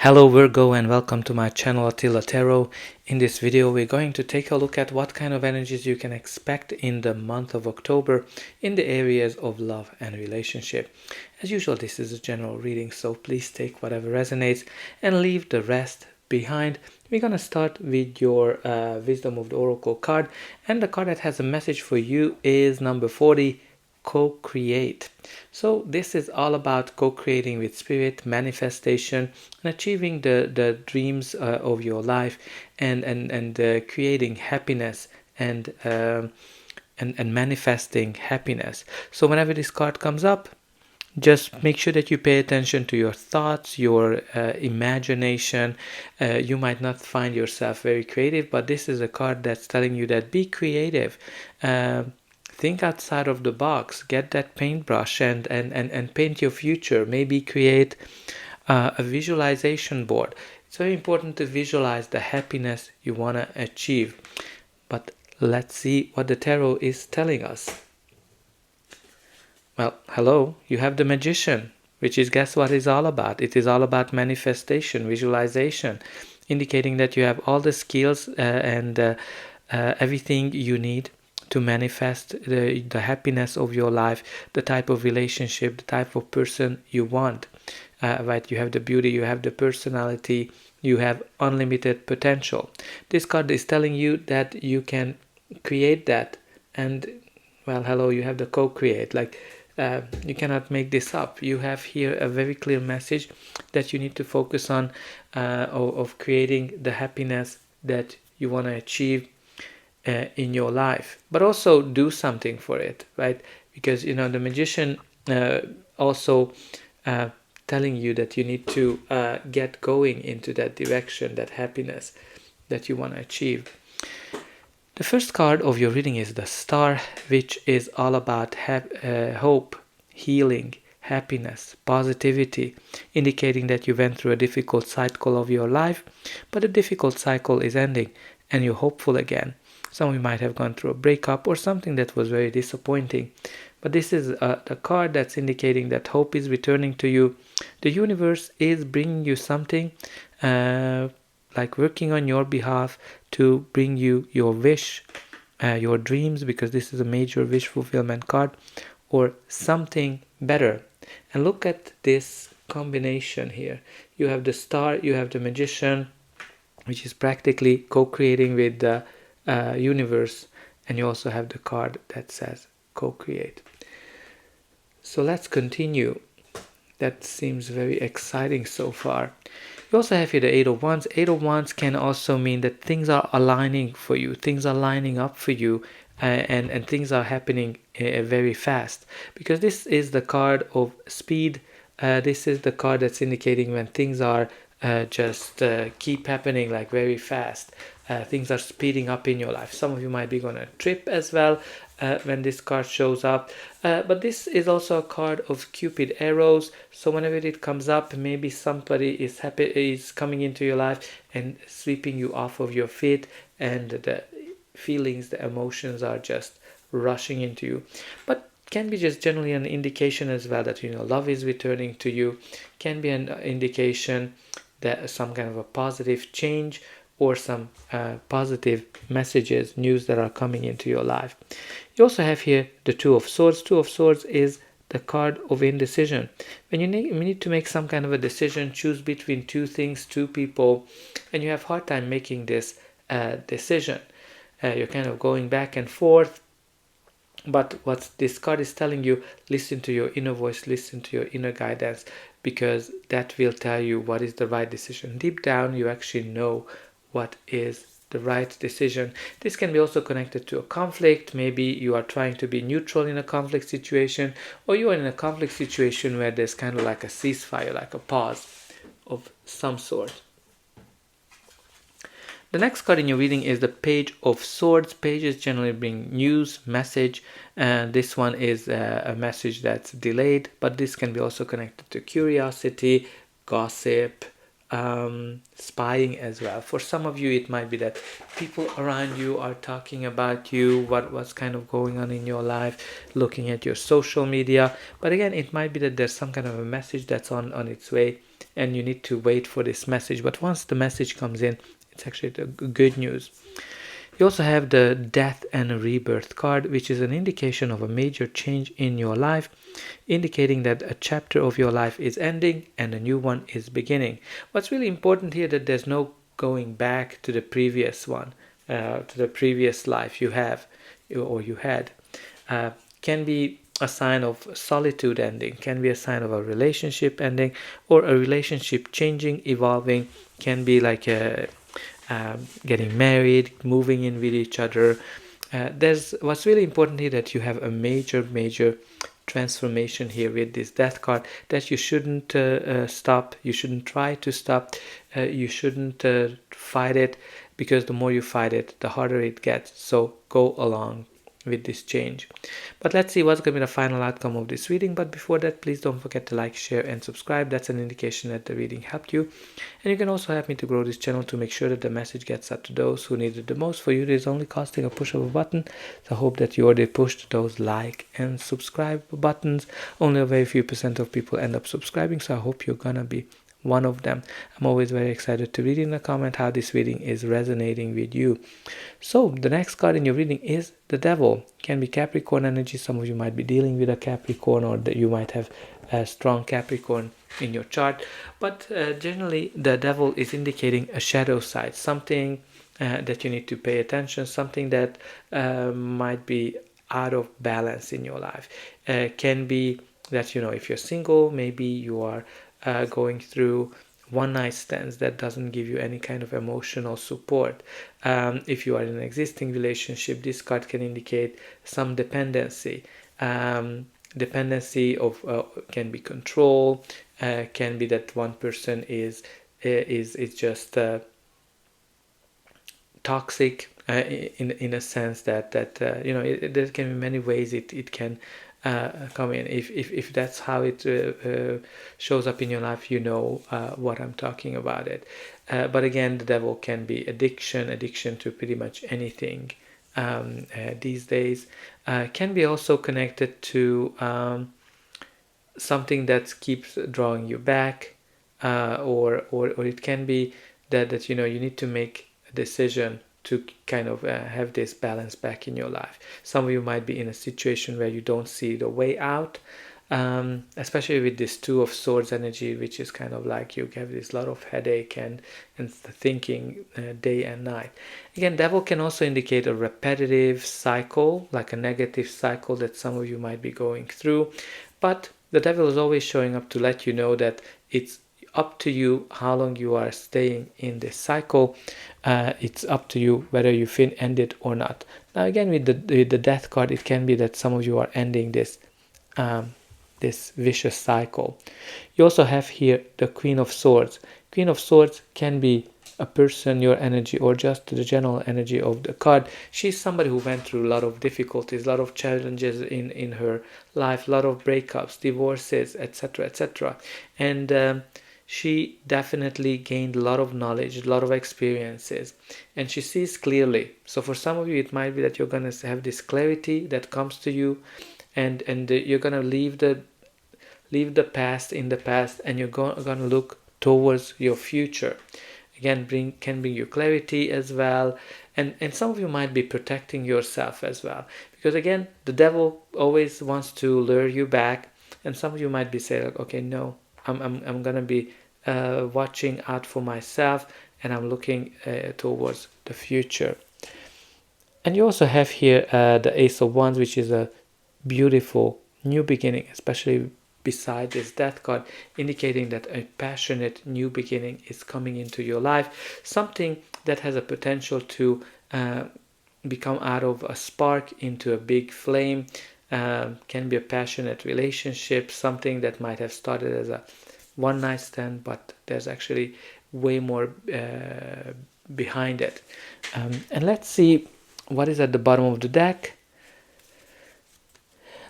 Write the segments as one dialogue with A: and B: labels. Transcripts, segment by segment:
A: Hello Virgo and welcome to my channel Attila Tarot. In this video we're going to take a look at what kind of energies you can expect in the month of October in the areas of love and relationship. As usual, this is a general reading, so please take whatever resonates and leave the rest behind. We're going to start with your Wisdom of the Oracle card, and the card that has a message for you is number 40. Co-create. So this is all about co-creating with spirit, manifestation, and achieving the dreams of your life, and creating happiness and manifesting happiness. So whenever this card comes up, just make sure that you pay attention to your thoughts, your imagination. You might not find yourself very creative, but this is a card that's telling you that be creative. Think outside of the box. Get that paintbrush and paint your future. Maybe create a visualization board. It's very important to visualize the happiness you want to achieve. But let's see what the tarot is telling us. Well, hello, you have the Magician, which is, guess what it's all about? It is all about manifestation, visualization, indicating that you have all the skills and everything you need to manifest the happiness of your life, the type of relationship, the type of person you want. Right? You have the beauty, you have the personality, you have unlimited potential. This card is telling you that you can create that, and well, hello, you have the co-create. You cannot make this up. You have here a very clear message that you need to focus on of creating the happiness that you want to achieve in your life, but also do something for it, right? Because the Magician also telling you that you need to get going into that direction, that happiness that you want to achieve. The first card of your reading is the Star, which is all about hope, healing, happiness, positivity, indicating that you went through a difficult cycle of your life, but the difficult cycle is ending and you're hopeful again. Some of you might have gone through a breakup or something that was very disappointing. But this is the card that's indicating that hope is returning to you. The universe is bringing you something, like working on your behalf to bring you your wish, your dreams, because this is a major wish fulfillment card, or something better. And look at this combination here. You have the Star, you have the Magician, which is practically co-creating with the universe, and you also have the card that says co-create. So let's continue. That seems very exciting so far. You also have here the Eight of Wands. Eight of Wands can also mean that things are aligning for you, things are lining up for you, and things are happening very fast, because this is the card of speed. This is the card that's indicating when things are just keep happening like very fast. Things are speeding up in your life. Some of you might be going to trip as well when this card shows up. But this is also a card of Cupid arrows. So whenever it comes up, maybe somebody is coming into your life and sweeping you off of your feet, and the feelings, the emotions are just rushing into you. But can be just generally an indication as well that love is returning to you. Can be an indication that some kind of a positive change or some positive messages, news that are coming into your life. You also have here the Two of Swords. Two of Swords is the card of indecision. When you need to make some kind of a decision, choose between two things, two people, and you have a hard time making this decision. You're kind of going back and forth. But what this card is telling you, listen to your inner voice, listen to your inner guidance, because that will tell you what is the right decision. Deep down, you actually know what is the right decision. This can be also connected to a conflict. Maybe you are trying to be neutral in a conflict situation, or you are in a conflict situation where there's kind of like a ceasefire, like a pause of some sort. The next card in your reading is the Page of Swords. Pages generally bring news, message, and this one is a message that's delayed, but this can be also connected to curiosity, gossip, spying as well. For some of you, it might be that people around you are talking about you, what's kind of going on in your life, looking at your social media. But again, it might be that there's some kind of a message that's on its way and you need to wait for this message. But once the message comes in, it's actually the good news. You also have the Death and Rebirth card, which is an indication of a major change in your life, indicating that a chapter of your life is ending and a new one is beginning. What's really important here that there's no going back to the previous one, to the previous life you have or you had. Can be a sign of solitude ending, can be a sign of a relationship ending, or a relationship changing, evolving. Can be like getting married, moving in with each other. There's what's really important here, that you have a major transformation here with this Death card, that you shouldn't stop, you shouldn't try to stop, you shouldn't fight it, because the more you fight it, the harder it gets. So go along with this change. But let's see what's going to be the final outcome of this reading. But before that, please don't forget to like, share and subscribe. That's an indication that the reading helped you. And you can also help me to grow this channel to make sure that the message gets out to those who need it the most. For you, it is only costing a push of a button. So I hope that you already pushed those like and subscribe buttons. Only a very few % of people end up subscribing, so I hope you're gonna be one of them. I'm always very excited to read in the comment how this reading is resonating with you. So the next card in your reading is the Devil. Can be Capricorn energy. Some of you might be dealing with a Capricorn, or that you might have a strong Capricorn in your chart. But generally the Devil is indicating a shadow side, something that you need to pay attention, something that might be out of balance in your life. Can be that, you know, if you're single, maybe you are going through one night stands that doesn't give you any kind of emotional support. If you are in an existing relationship, this card can indicate some dependency. Dependency of can be control, can be that one person is just toxic in a sense that you know, there can be many ways it can come in. If that's how it shows up in your life, you know what I'm talking about it. But again, the Devil can be addiction to pretty much anything these days. Can be also connected to something that keeps drawing you back, or it can be that you know, you need to make a decision to kind of have this balance back in your life. Some of you might be in a situation where you don't see the way out, especially with this Two of Swords energy, which is kind of like you have this lot of headache and thinking day and night. Again, Devil can also indicate a repetitive cycle, like a negative cycle that some of you might be going through. But the Devil is always showing up to let you know that it's up to you how long you are staying in this cycle. It's up to you whether you end it or not. Now again, with the Death card, it can be that some of you are ending this this vicious cycle. You also have here the Queen of Swords. Queen of Swords can be a person, your energy, or just the general energy of the card. She's somebody who went through a lot of difficulties, a lot of challenges in her life, a lot of breakups, divorces, etc. And she definitely gained a lot of knowledge, a lot of experiences, and she sees clearly. So for some of you, it might be that you're going to have this clarity that comes to you, and you're going to leave the past in the past, and you're going to look towards your future. Again, can bring you clarity as well, and some of you might be protecting yourself as well, because again, the Devil always wants to lure you back, and some of you might be saying, like, okay, no, I'm gonna be watching out for myself, and I'm looking towards the future. And you also have here the Ace of Wands, which is a beautiful new beginning, especially beside this Death card, indicating that a passionate new beginning is coming into your life, something that has a potential to become out of a spark into a big flame. Can be a passionate relationship, something that might have started as a one night stand, but there's actually way more behind it. And let's see what is at the bottom of the deck.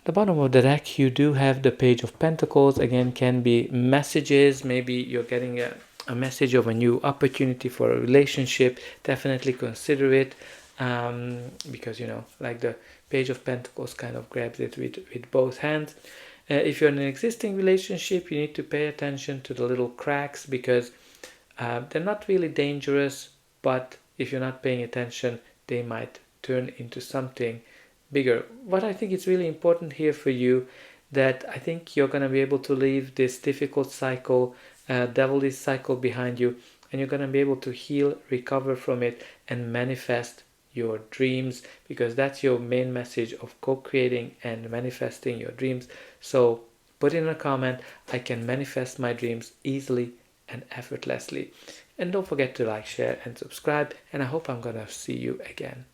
A: The bottom of the deck, you do have the Page of Pentacles. Again, can be messages. Maybe you're getting a message of a new opportunity for a relationship. Definitely consider it, because, you know, like the Page of Pentacles kind of grabs it with both hands. If you're in an existing relationship, you need to pay attention to the little cracks, because they're not really dangerous, but if you're not paying attention, they might turn into something bigger. What I think is really important here for you, that I think you're going to be able to leave this difficult cycle, devilish cycle behind you, and you're going to be able to heal, recover from it, and manifest your dreams, because that's your main message of co-creating and manifesting your dreams. So put in a comment, I can manifest my dreams easily and effortlessly. And don't forget to like, share, and subscribe, and I hope I'm gonna see you again.